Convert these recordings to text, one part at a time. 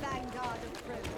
vanguard of progress.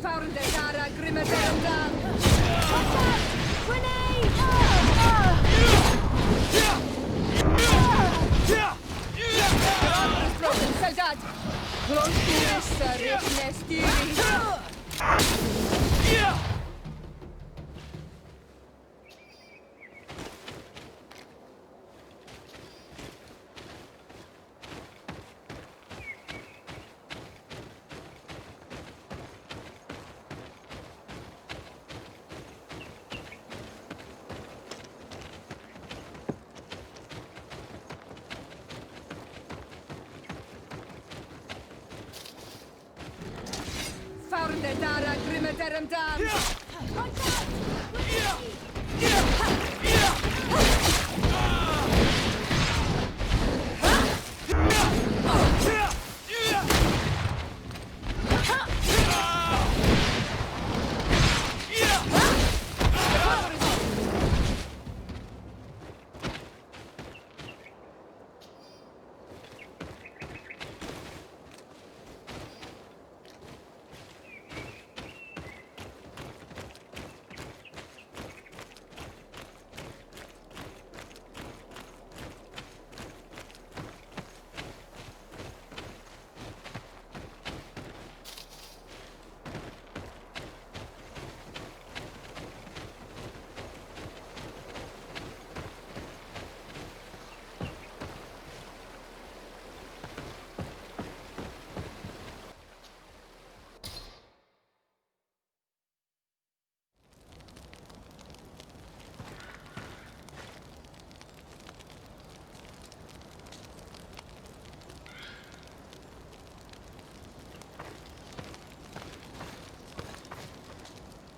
Found the Dara Grimadelda! Grenade! Frozen soldat! Glonturissa riknestiri! Found the Dara Grimadelda!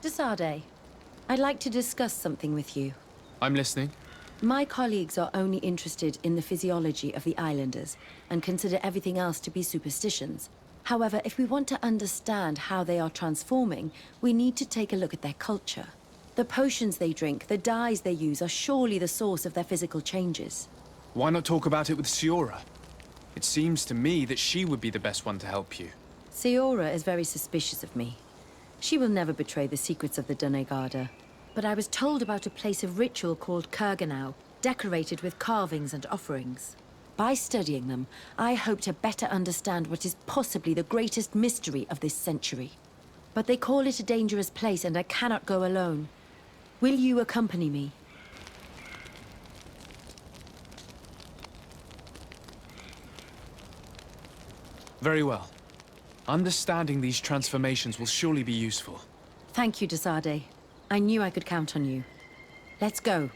Desade, I'd like to discuss something with you. I'm listening. My colleagues are only interested in the physiology of the islanders and consider everything else to be superstitions. However, if we want to understand how they are transforming, we need to take a look at their culture. The potions they drink, the dyes they use are surely the source of their physical changes. Why not talk about it with Siora? It seems to me that she would be the best one to help you. Siora is very suspicious of me. She will never betray the secrets of the Doneigada. But I was told about a place of ritual called Kurganau, decorated with carvings and offerings. By studying them, I hope to better understand what is possibly the greatest mystery of this century. But they call it a dangerous place and I cannot go alone. Will you accompany me? Very well. Understanding these transformations will surely be useful. Thank you, Desade. I knew I could count on you. Let's go.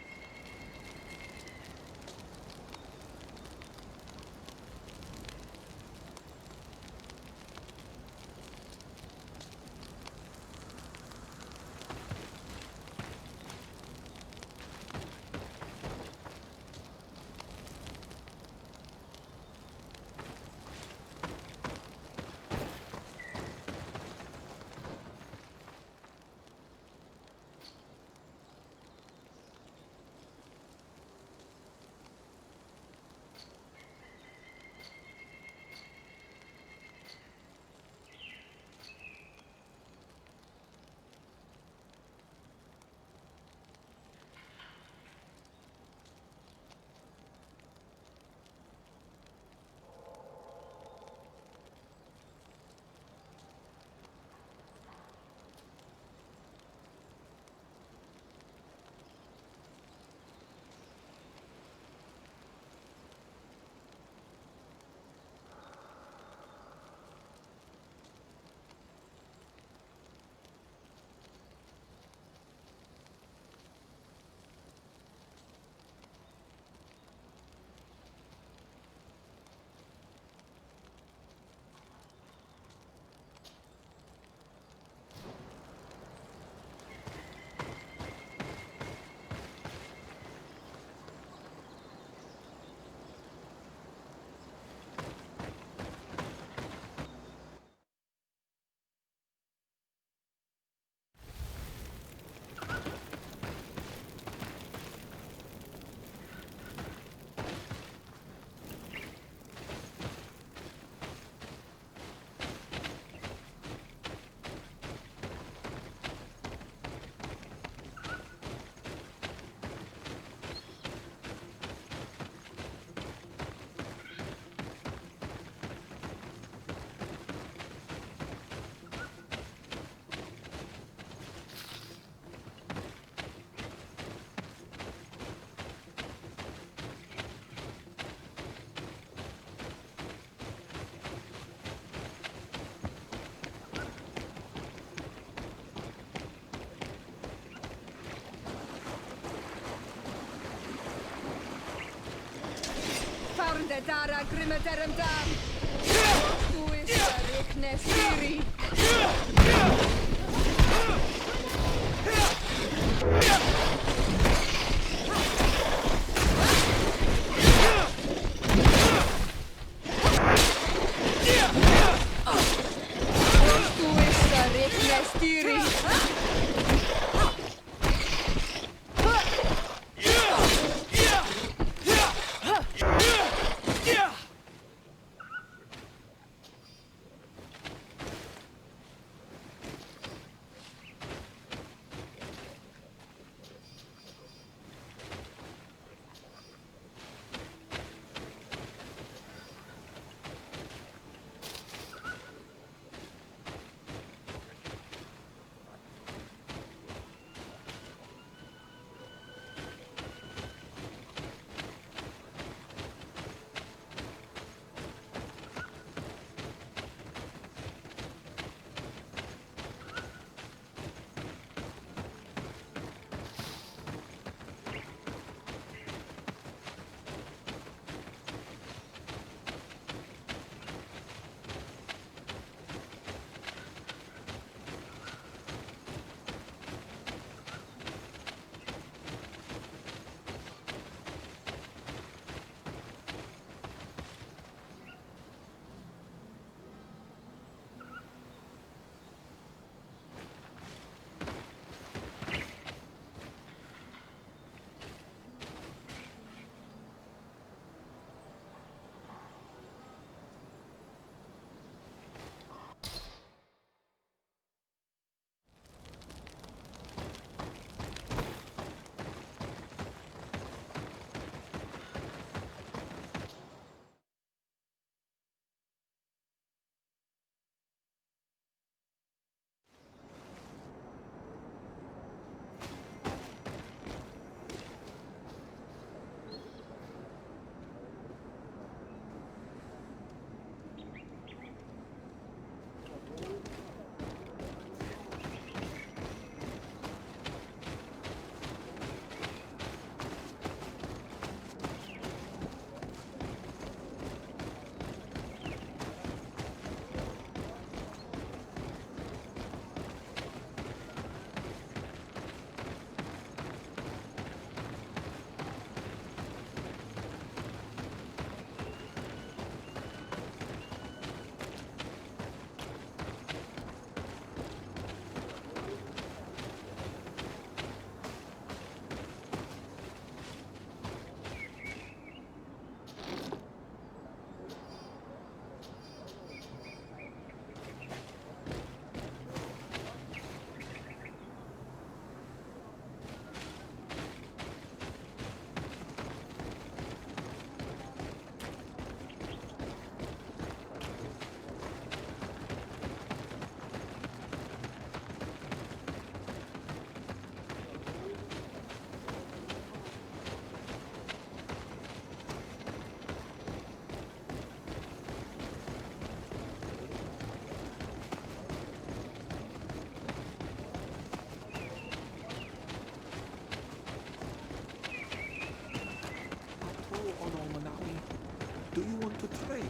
Farndetara Grimeteremtam. Tu is Riknestiri. Do you want to trade?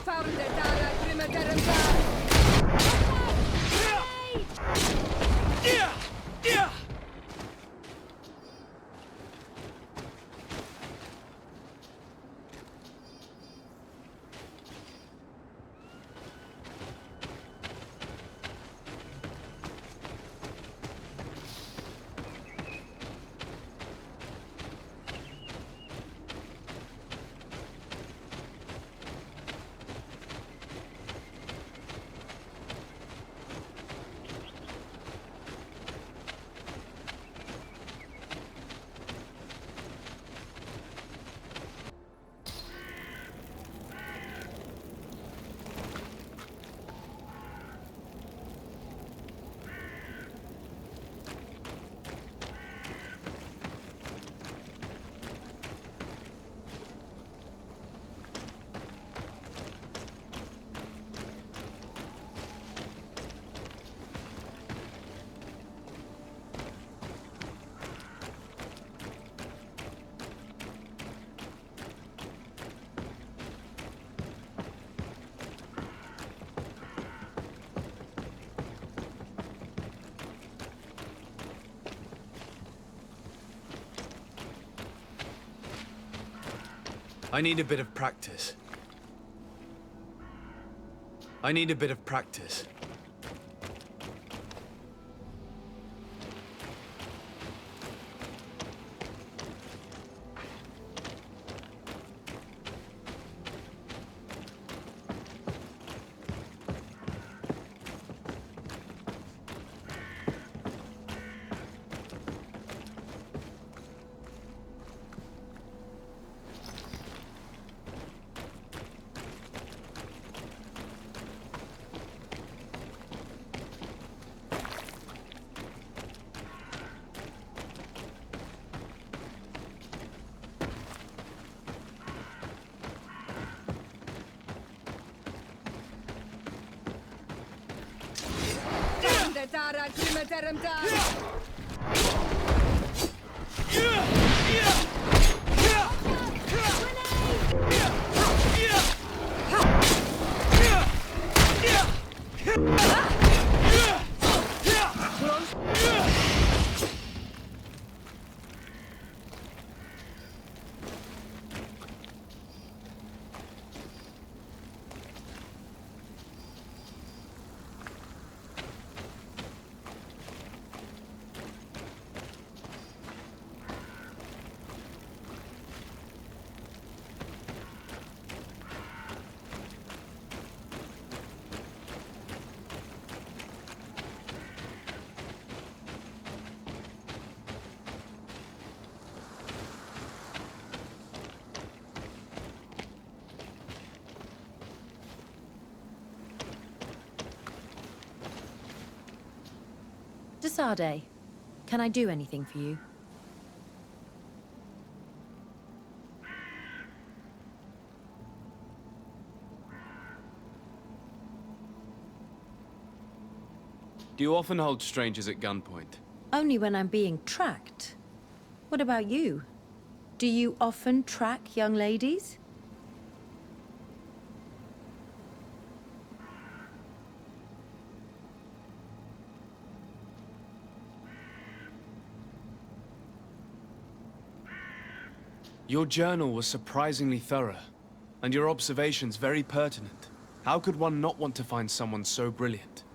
Farndetara Grimeteremtam. I need a bit of practice. I need a bit of practice. Tara krimeterem tam. Desade, can I do anything for you? Do you often hold strangers at gunpoint? Only when I'm being tracked. What about you? Do you often track young ladies? Your journal was surprisingly thorough, and your observations very pertinent. How could one not want to find someone so brilliant?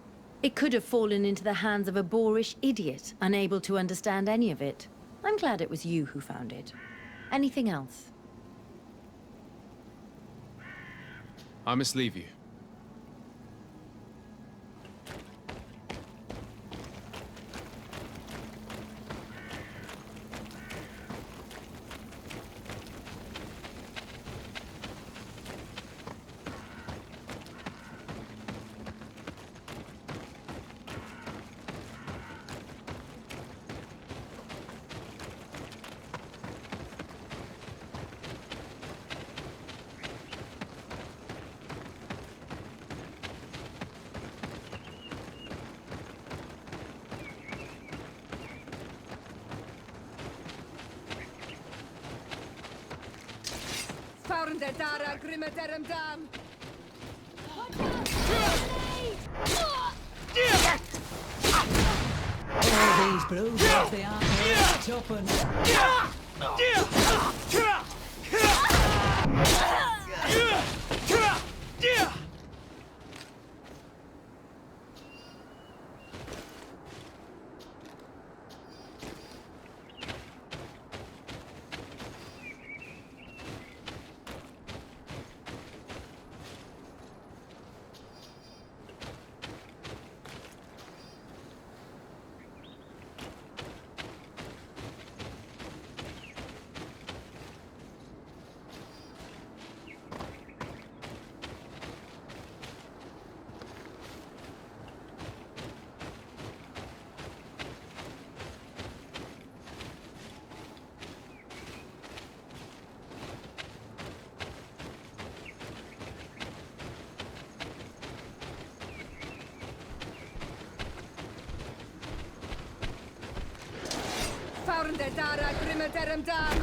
It could have fallen into the hands of a boorish idiot, unable to understand any of it. I'm glad it was you who found it. Anything else? I must leave you. Found the Tara krimeterem tam. All these bruises, they aren't very tuppence. Found the Tara krimeterem tam.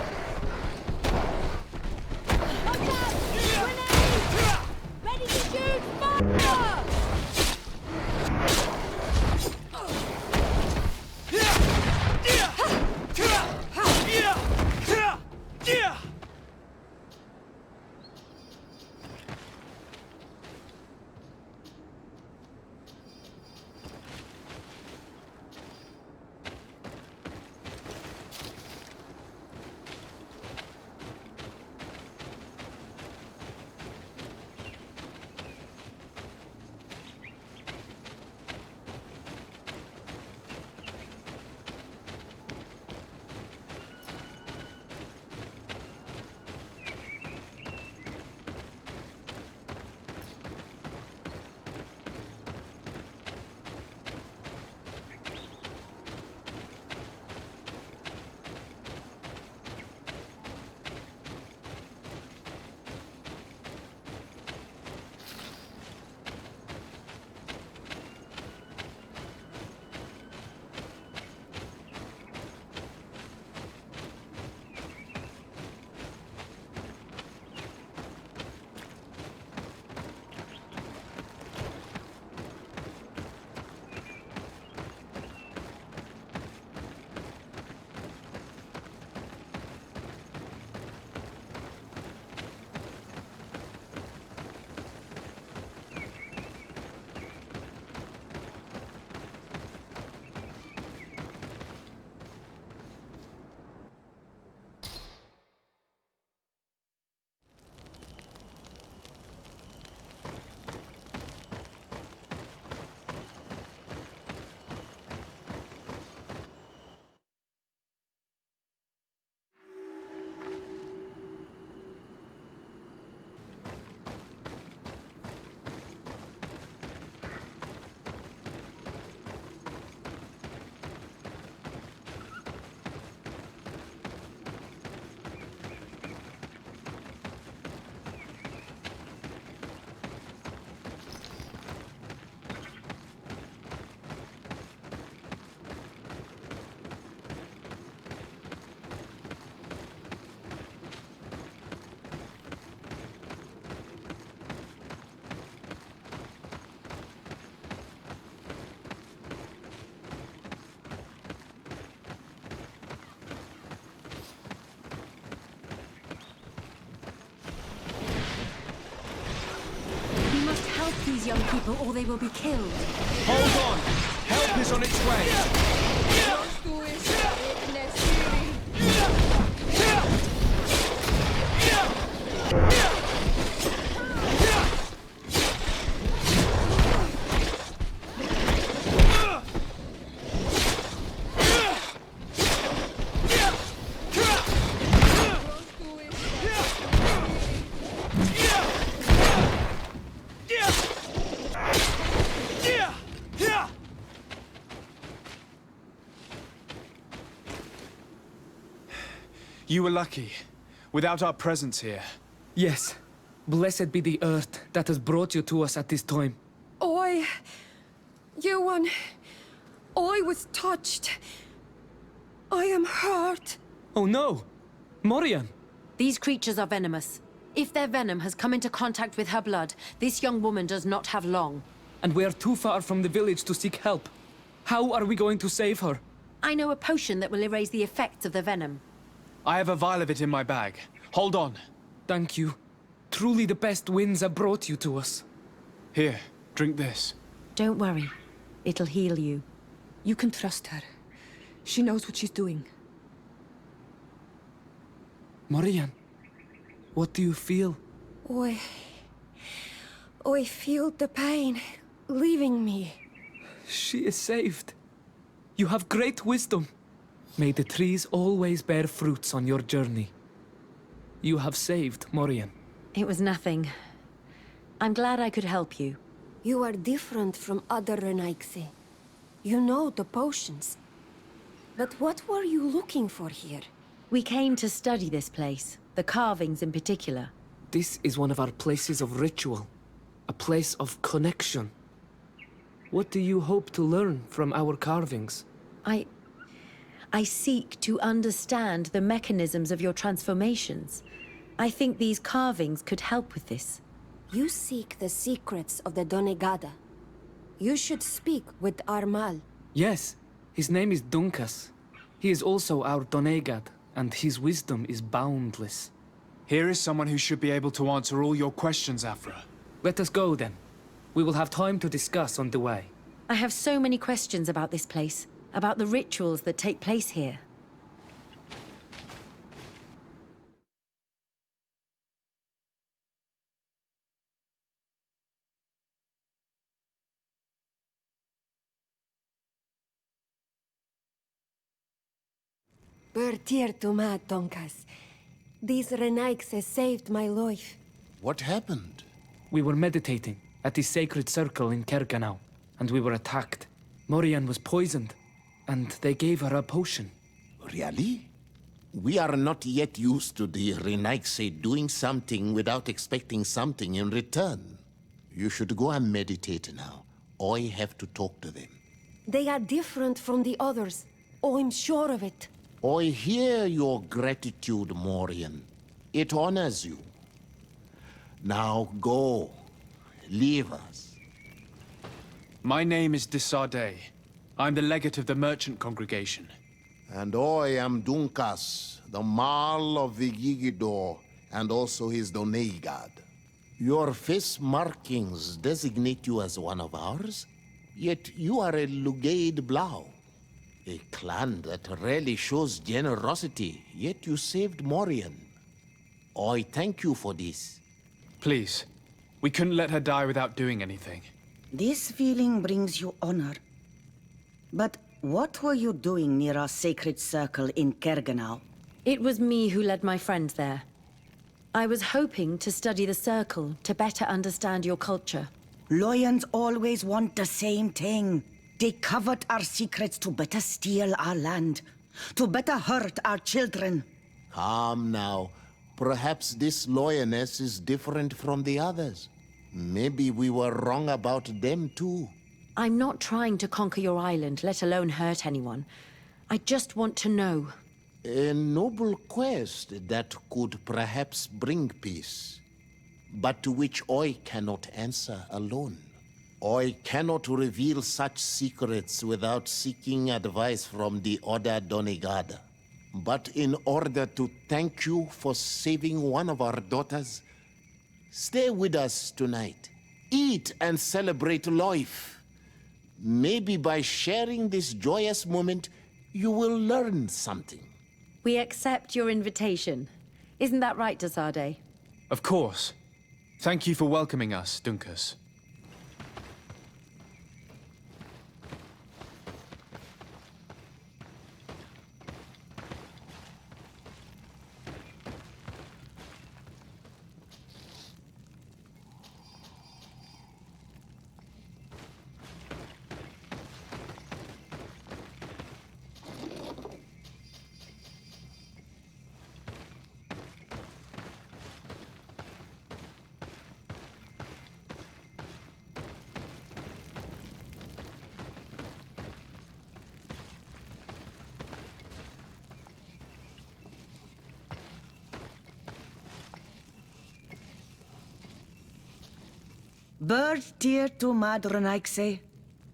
Watch out! Grenade! Ready to shoot! Fire! young people or they will be killed. Hold on! Help is on its way! You were lucky. Without our presence here. Yes. Blessed be the earth that has brought you to us at this time. Ewan, I was touched. I am hurt. Oh no! Morian! These creatures are venomous. If their venom has come into contact with her blood, this young woman does not have long. And we are too far from the village to seek help. How are we going to save her? I know a potion that will erase the effects of the venom. I have a vial of it in my bag. Hold on. Thank you. Truly the best winds have brought you to us. Here, drink this. Don't worry. It'll heal you. You can trust her. She knows what she's doing. Morian, what do you feel? I feel the pain leaving me. She is saved. You have great wisdom. May the trees always bear fruits on your journey. You have saved Morian. It was nothing. I'm glad I could help you. You are different from other Renaigse. You know the potions. But what were you looking for here? We came to study this place, the carvings in particular. This is one of our places of ritual. A place of connection. What do you hope to learn from our carvings? I seek to understand the mechanisms of your transformations. I think these carvings could help with this. You seek the secrets of the Donegada. You should speak with Armal. Yes, his name is Dunkas. He is also our Donegad, and his wisdom is boundless. Here is someone who should be able to answer all your questions, Aphra. Let us go, then. We will have time to discuss on the way. I have so many questions about this place, about the rituals that take place here. Bertir to ma, Donkas. These Renaigse saved my life. What happened? We were meditating at the sacred circle in Kerganau, and we were attacked. Morian was poisoned, and they gave her a potion. Really? We are not yet used to the Renaigse doing something without expecting something in return. You should go and meditate now. I have to talk to them. They are different from the others. I'm sure of it. I hear your gratitude, Morian. It honors you. Now go. Leave us. My name is Desardet. I'm the legate of the merchant congregation. And I am Dunkas, the Marl of the Yigidor, and also his Donegad. Your face markings designate you as one of ours, yet you are a Lugaid Blau. A clan that rarely shows generosity, yet you saved Morian. I thank you for this. Please, we couldn't let her die without doing anything. This feeling brings you honor. But what were you doing near our sacred circle in Kerganau? It was me who led my friends there. I was hoping to study the circle to better understand your culture. Lions always want the same thing. They covet our secrets to better steal our land, to better hurt our children. Calm now. Perhaps this lioness is different from the others. Maybe we were wrong about them too. I'm not trying to conquer your island, let alone hurt anyone. I just want to know. A noble quest that could perhaps bring peace, but to which I cannot answer alone. I cannot reveal such secrets without seeking advice from the Order Donegada. But in order to thank you for saving one of our daughters, stay with us tonight. eat and celebrate life. Maybe by sharing this joyous moment, you will learn something. We accept your invitation. Isn't that right, Dasade? Of course. Thank you for welcoming us, Dunkas. Bird dear to Madronaikse,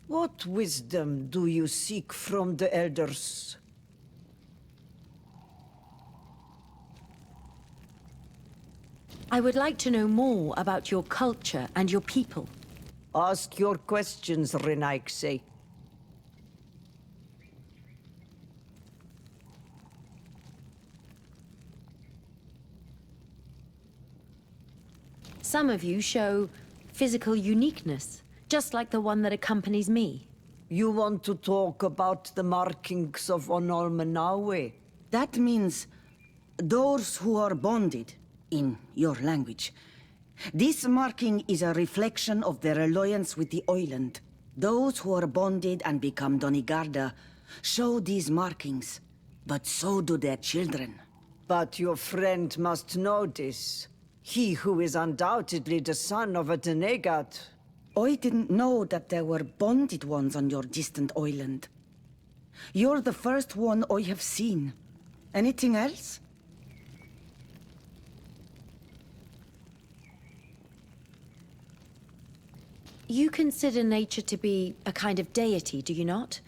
What wisdom do you seek from the elders? I would like to know more about your culture and your people. Ask your questions, Renaikse. Some of you show physical uniqueness, just like the one that accompanies me. You want to talk about the markings of Onolmenawe? that means those who are bonded, in your language. This marking is a reflection of their alliance with the island. Those who are bonded and become Donigarda show these markings, but so do their children. But your friend must know this. He who is undoubtedly the son of a Denegad. I didn't know that there were bonded ones on your distant island. You're the first one I have seen. Anything else? You consider nature to be a kind of deity, do you not?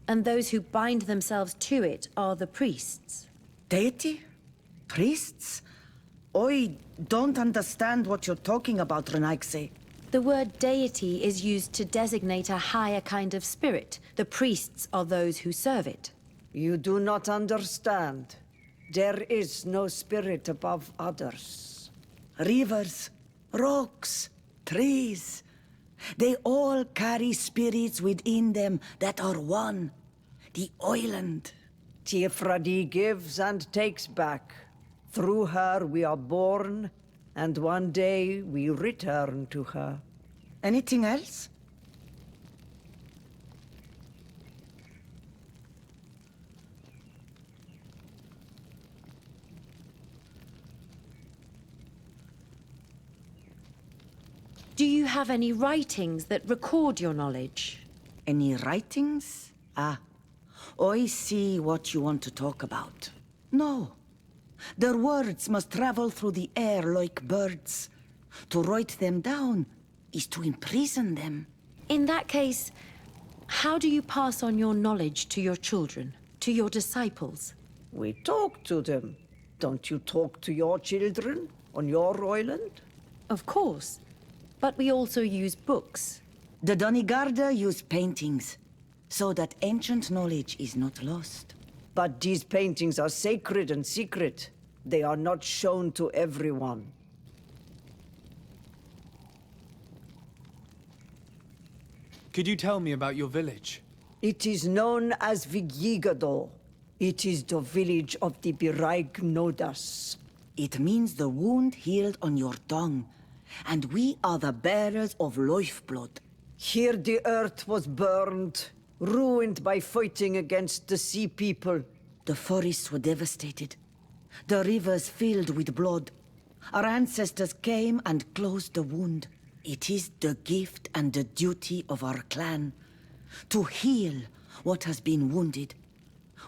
And those who bind themselves to it are the priests. Deity? Priests? I don't understand what you're talking about, Renaikse. The word deity is used to designate a higher kind of spirit. The priests are those who serve it. You do not understand. There is no spirit above others. Rivers, rocks, trees. They all carry spirits within them that are one. The island. Tiefradi gives and takes back. Through her we are born, and one day we return to her. Anything else? Do you have any writings that record your knowledge? Any writings? Ah, I see what you want to talk about. No. Their words must travel through the air like birds. To write them down is to imprison them. In that case, how do you pass on your knowledge to your children, to your disciples? We talk to them. Don't you talk to your children on your island? Of course, but we also use books. The Donigarda use paintings, so that ancient knowledge is not lost. But these paintings are sacred and secret. They are not shown to everyone. Could you tell me about your village? It is known as Vigigado. It is the village of the Biraig Nodas. It means the wound healed on your tongue, and we are the bearers of lifeblood. Here the earth was burned, ruined by fighting against the sea people. The forests were devastated. The rivers filled with blood. Our ancestors came and closed the wound. It is the gift and the duty of our clan to heal what has been wounded.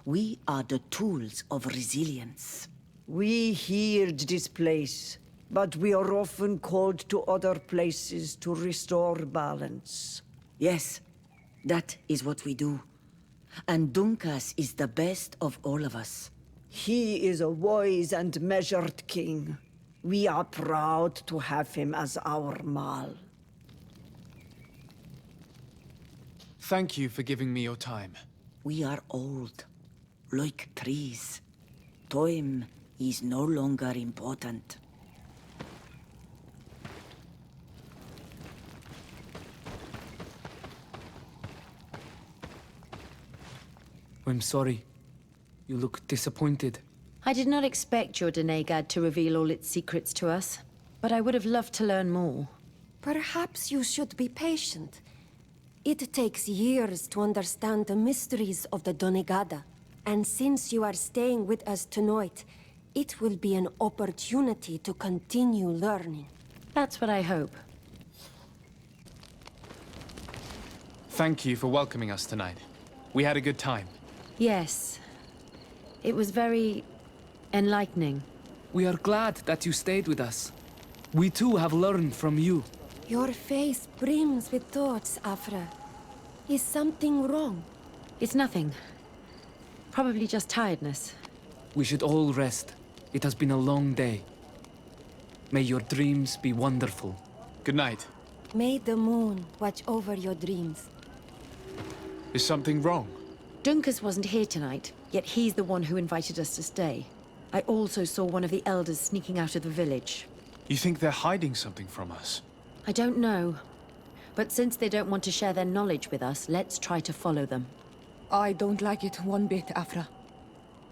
We are the tools of resilience. We healed this place, but we are often called to other places to restore balance. Yes, that is what we do. And Dunkas is the best of all of us. He is a wise and measured king. We are proud to have him as our Mal. Thank you for giving me your time. We are old, like trees. Time is no longer important. I'm sorry. You look disappointed. I did not expect your Denegad to reveal all its secrets to us, but I would have loved to learn more. Perhaps you should be patient. It takes years to understand the mysteries of the Donegada. And since you are staying with us tonight, it will be an opportunity to continue learning. That's what I hope. Thank you for welcoming us tonight. We had a good time. Yes. It was very enlightening. We are glad that you stayed with us. We too have learned from you. Your face brims with thoughts, Aphra. Is something wrong? It's nothing. Probably just tiredness. We should all rest. It has been a long day. May your dreams be wonderful. Good night. May the moon watch over your dreams. Is something wrong? Dunkus wasn't here tonight, yet he's the one who invited us to stay. I also saw one of the elders sneaking out of the village. You think they're hiding something from us? I don't know. But since they don't want to share their knowledge with us, let's try to follow them. I don't like it one bit, Aphra.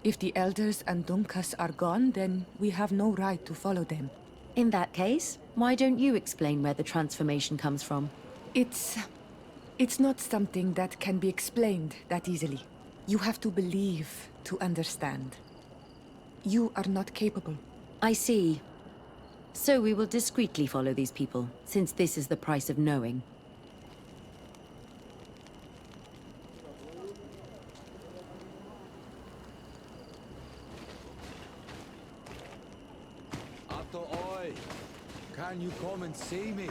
If the elders and Dunkus are gone, then we have no right to follow them. In that case, why don't you explain where the transformation comes from? It's not something that can be explained that easily. You have to believe to understand. You are not capable. I see. So we will discreetly follow these people, since this is the price of knowing. Oi, can you come and see me?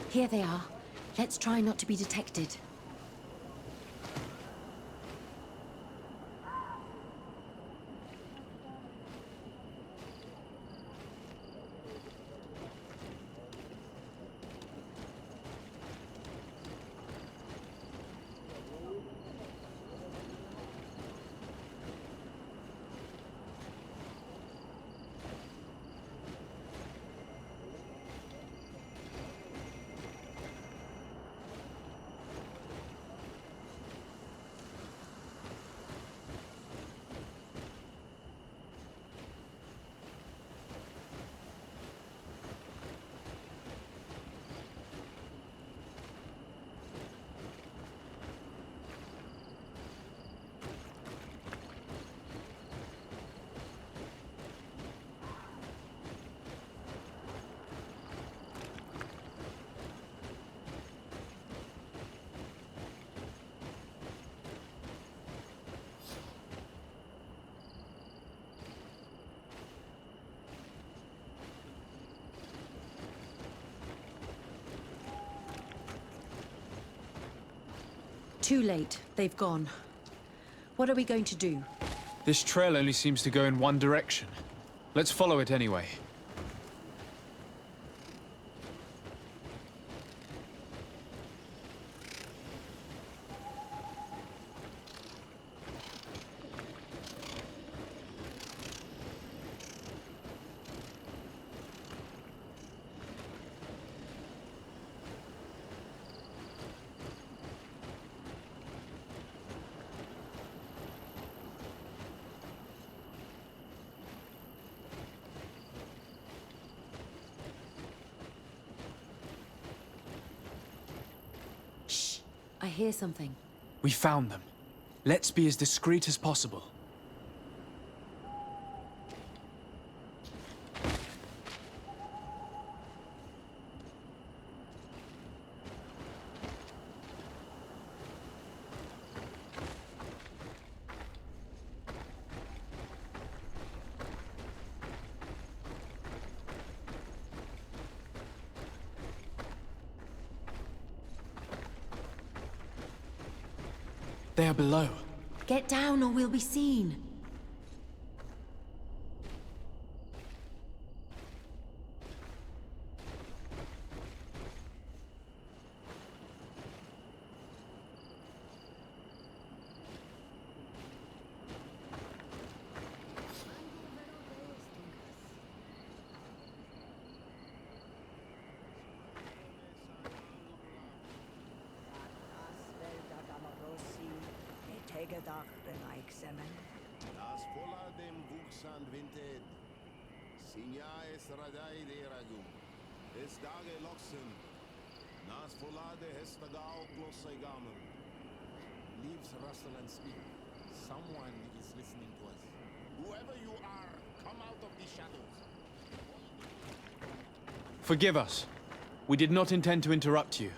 Here they are. Let's try not to be detected. Too late. They've gone. What are we going to do? This trail only seems to go in one direction. Let's follow it anyway. I hear something. We found them. Let's be as discreet as possible. They are below. Get down or we'll be seen. Das voller dem Wuchs an Winted. Signa es radai de ragum. Es dage loxen. Nas volade hestagao glossaigamen. Leaves rustle and speak. Someone is listening to us. Whoever you are, come out of the shadows. Forgive us. We did not intend to interrupt you.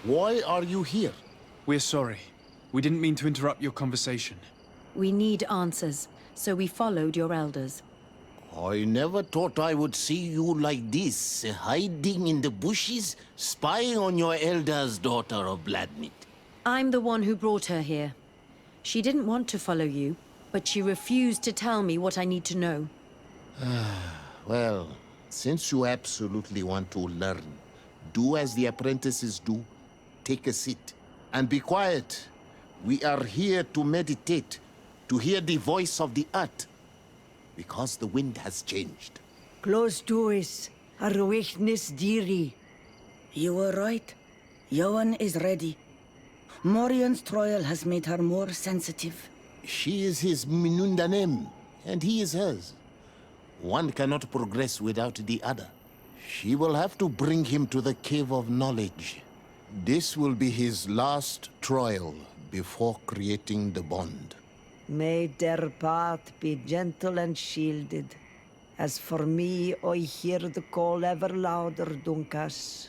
Why are you here? We're sorry. We didn't mean to interrupt your conversation. We need answers, so we followed your elders. I never thought I would see you like this, hiding in the bushes, spying on your elders, daughter of Vladimir. I'm the one who brought her here. She didn't want to follow you, but she refused to tell me what I need to know. Well, since you absolutely want to learn, do as the apprentices do. Take a seat and be quiet. We are here to meditate, to hear the voice of the earth, because the wind has changed. Close to us, Arwechnis Diri. You were right. Johan is ready. Morion's trial has made her more sensitive. She is his Minundanem, and he is hers. One cannot progress without the other. She will have to bring him to the Cave of Knowledge. This will be his last trial before creating the bond. May their path be gentle and shielded. As for me, I hear the call ever louder, Dunkas.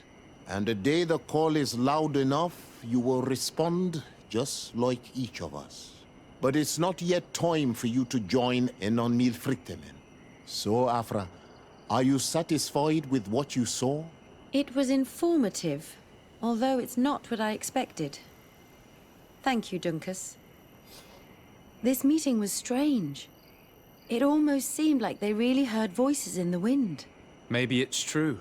And the day the call is loud enough, you will respond just like each of us. But it's not yet time for you to join in on Milfrichtemen. So, Aphra, are you satisfied with what you saw? It was informative, although it's not what I expected. Thank you, Dunkas. This meeting was strange. It almost seemed like they really heard voices in the wind. Maybe it's true.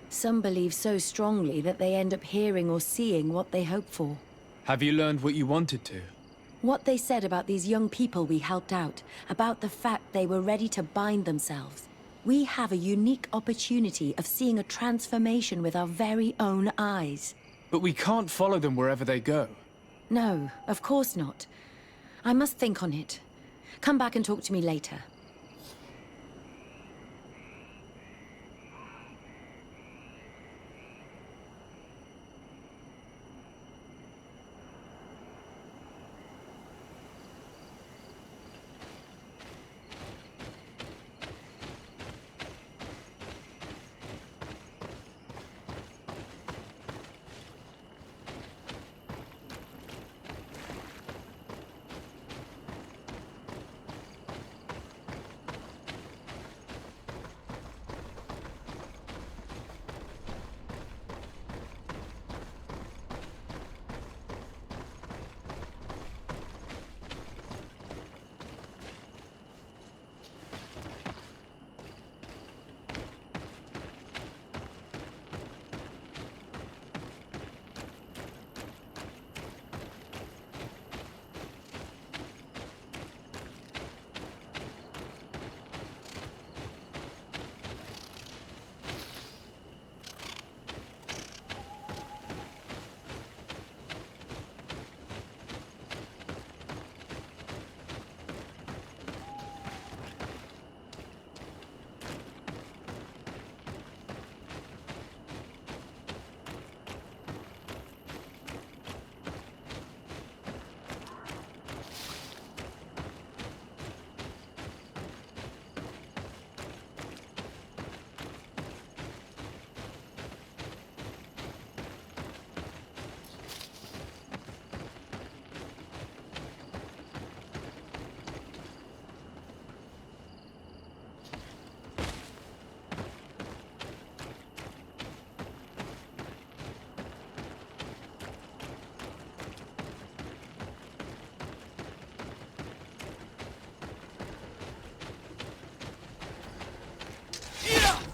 Some believe so strongly that they end up hearing or seeing what they hope for. Have you learned what you wanted to? What they said about these young people we helped out, about the fact they were ready to bind themselves. We have a unique opportunity of seeing a transformation with our very own eyes. But we can't follow them wherever they go. No, of course not. I must think on it. Come back and talk to me later.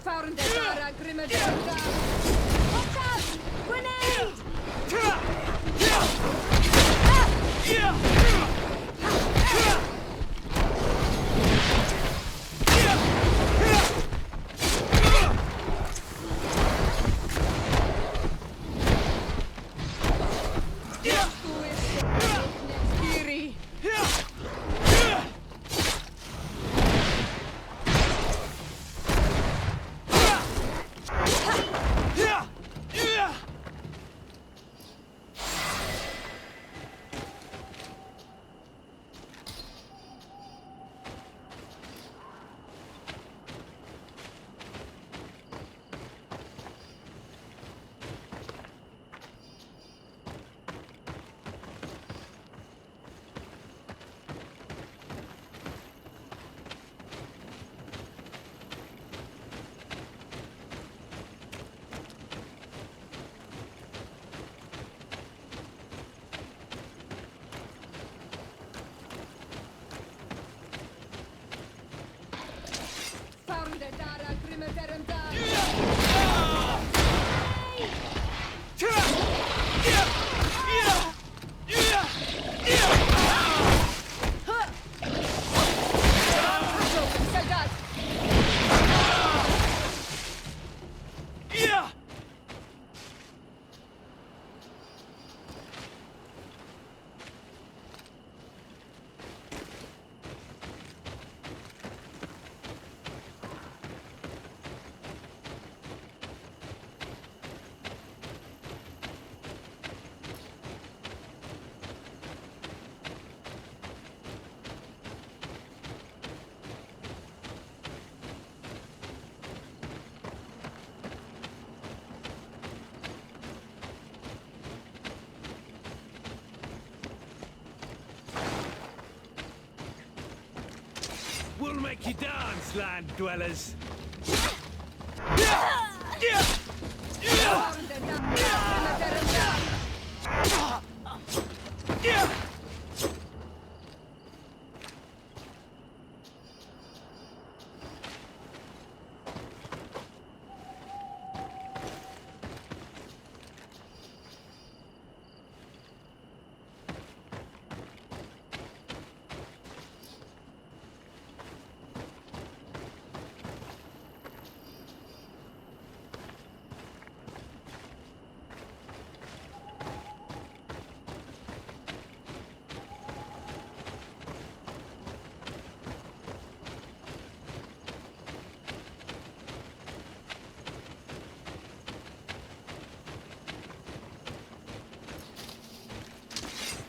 Found the Dara Grimmer. Watch out! Grenade! We'll make you dance, land dwellers.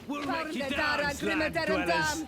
We'll make you dance, land dwellers.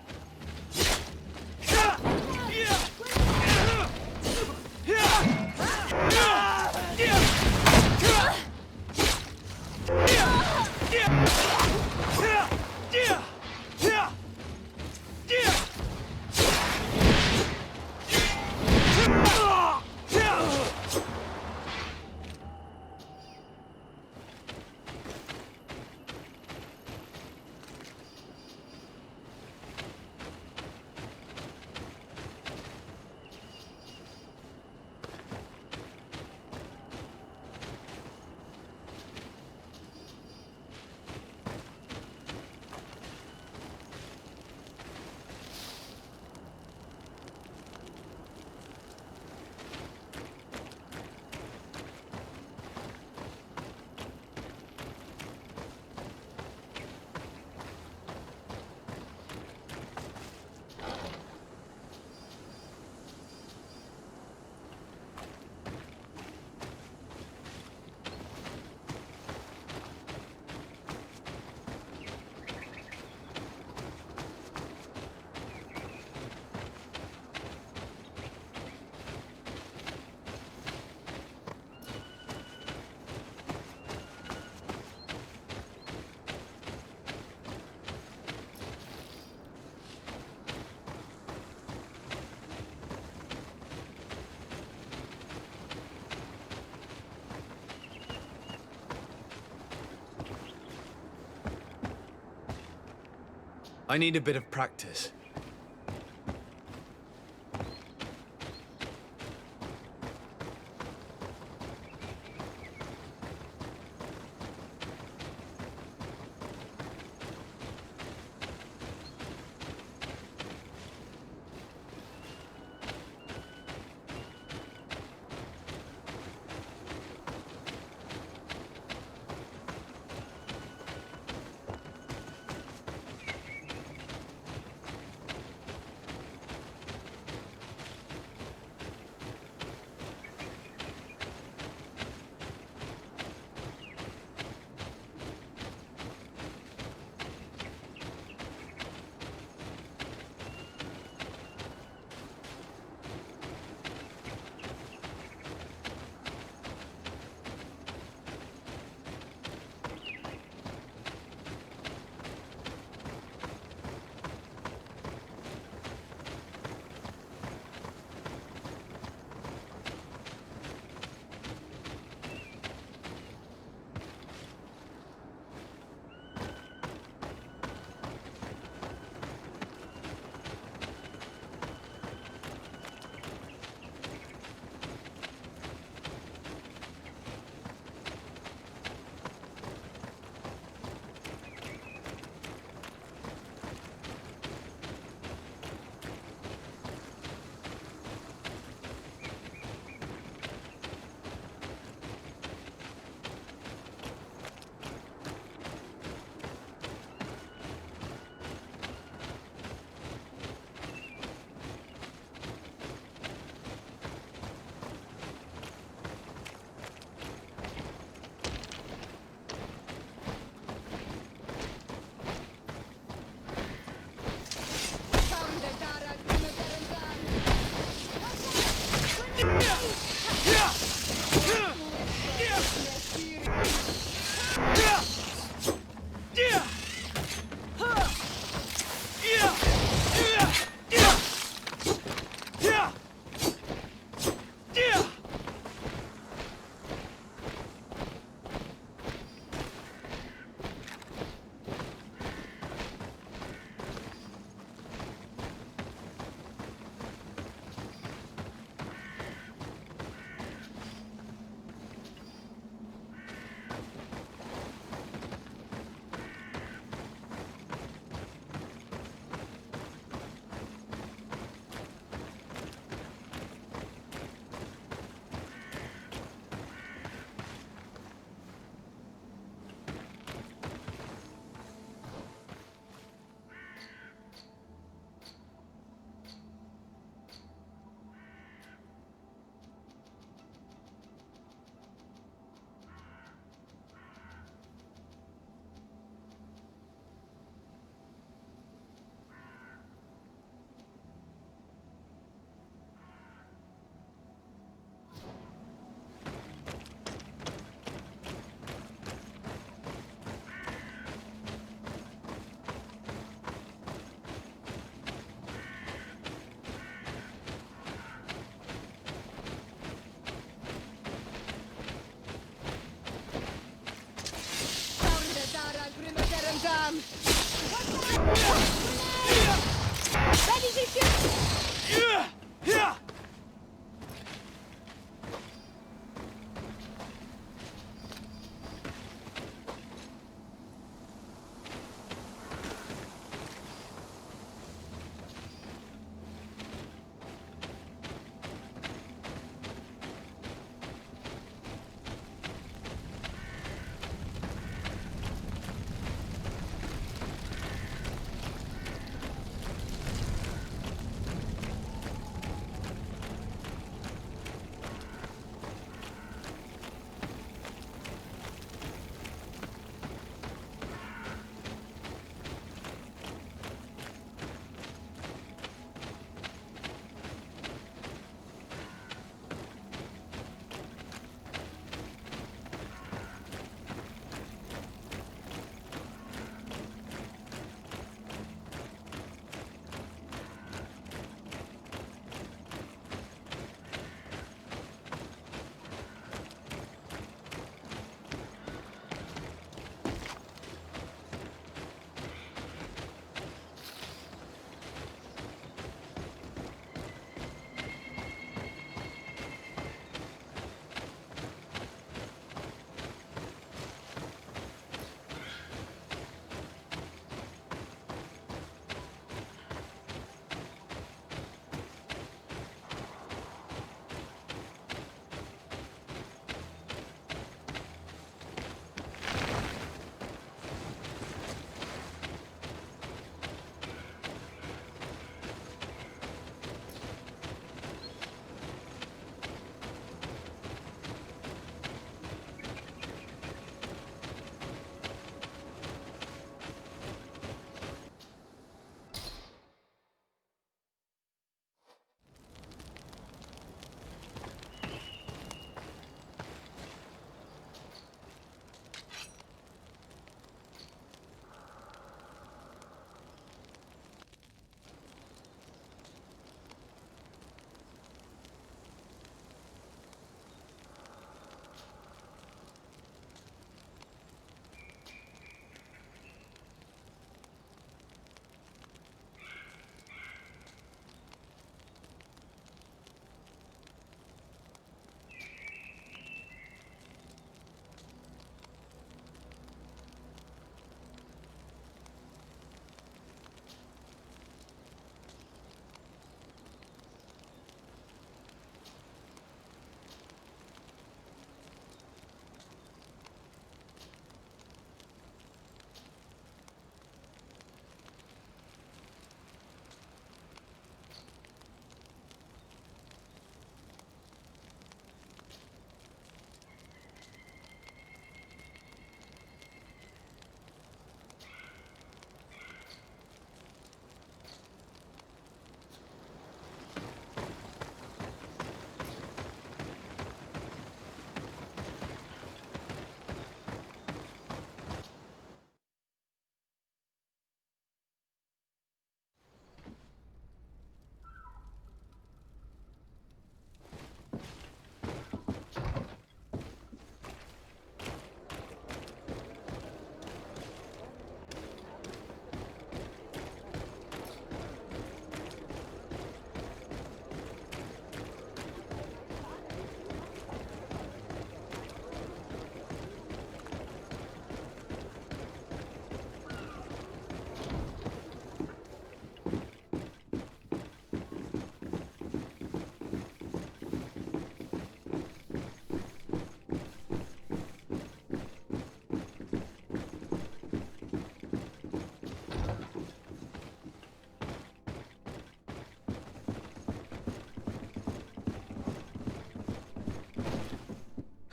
I need a bit of practice. gun! Ready to shoot!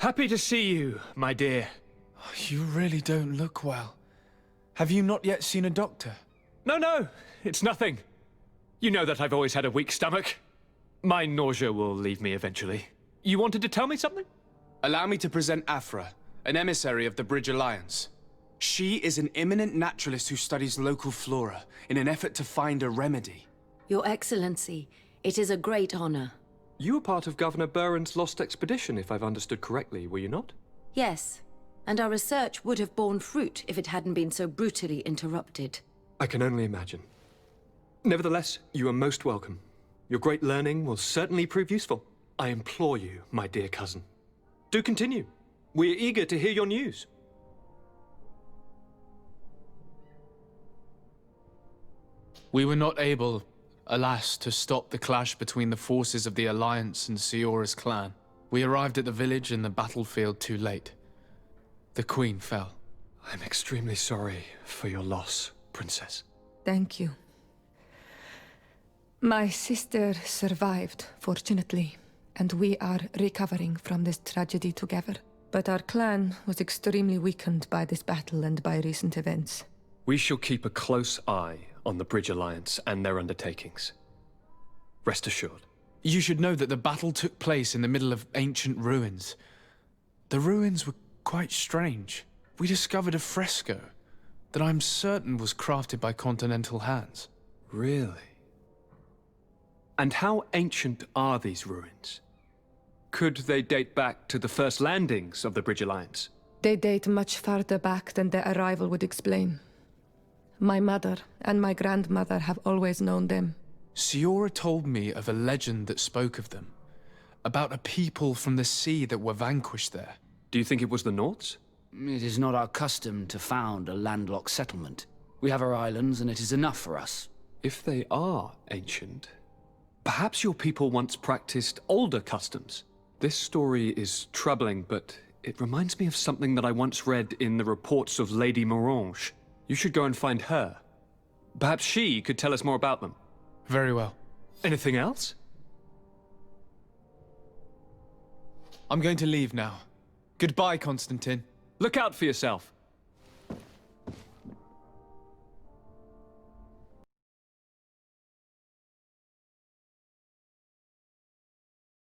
Happy to see you, my dear. You really don't look well. Have you not yet seen a doctor? No, it's nothing. You know that I've always had a weak stomach. My nausea will leave me eventually. You wanted to tell me something? Allow me to present Aphra, an emissary of the Bridge Alliance. She is an eminent naturalist who studies local flora in an effort to find a remedy. Your Excellency, it is a great honor. You were part of Governor Buren's lost expedition, if I've understood correctly, were you not? Yes. And our research would have borne fruit if it hadn't been so brutally interrupted. I can only imagine. Nevertheless, you are most welcome. Your great learning will certainly prove useful. I implore you, my dear cousin. Do continue. We are eager to hear your news. We were not able, alas, to stop the clash between the forces of the Alliance and Siora's clan. We arrived at the village and the battlefield too late. The Queen fell. I'm extremely sorry for your loss, Princess. Thank you. My sister survived, fortunately, and we are recovering from this tragedy together. But our clan was extremely weakened by this battle and by recent events. We shall keep a close eye on the Bridge Alliance and their undertakings. Rest assured. You should know that the battle took place in the middle of ancient ruins. The ruins were quite strange. We discovered a fresco that I'm certain was crafted by continental hands. Really? And how ancient are these ruins? Could they date back to the first landings of the Bridge Alliance? They date much farther back than their arrival would explain. My mother and my grandmother have always known them. Siora told me of a legend that spoke of them, about a people from the sea that were vanquished there. Do you think it was the Nauts? It is not our custom to found a landlocked settlement. We have our islands, and it is enough for us. If they are ancient, perhaps your people once practiced older customs. This story is troubling, but it reminds me of something that I once read in the reports of Lady Morange. You should go and find her. Perhaps she could tell us more about them. Very well. Anything else? I'm going to leave now. Goodbye, Constantine. Look out for yourself.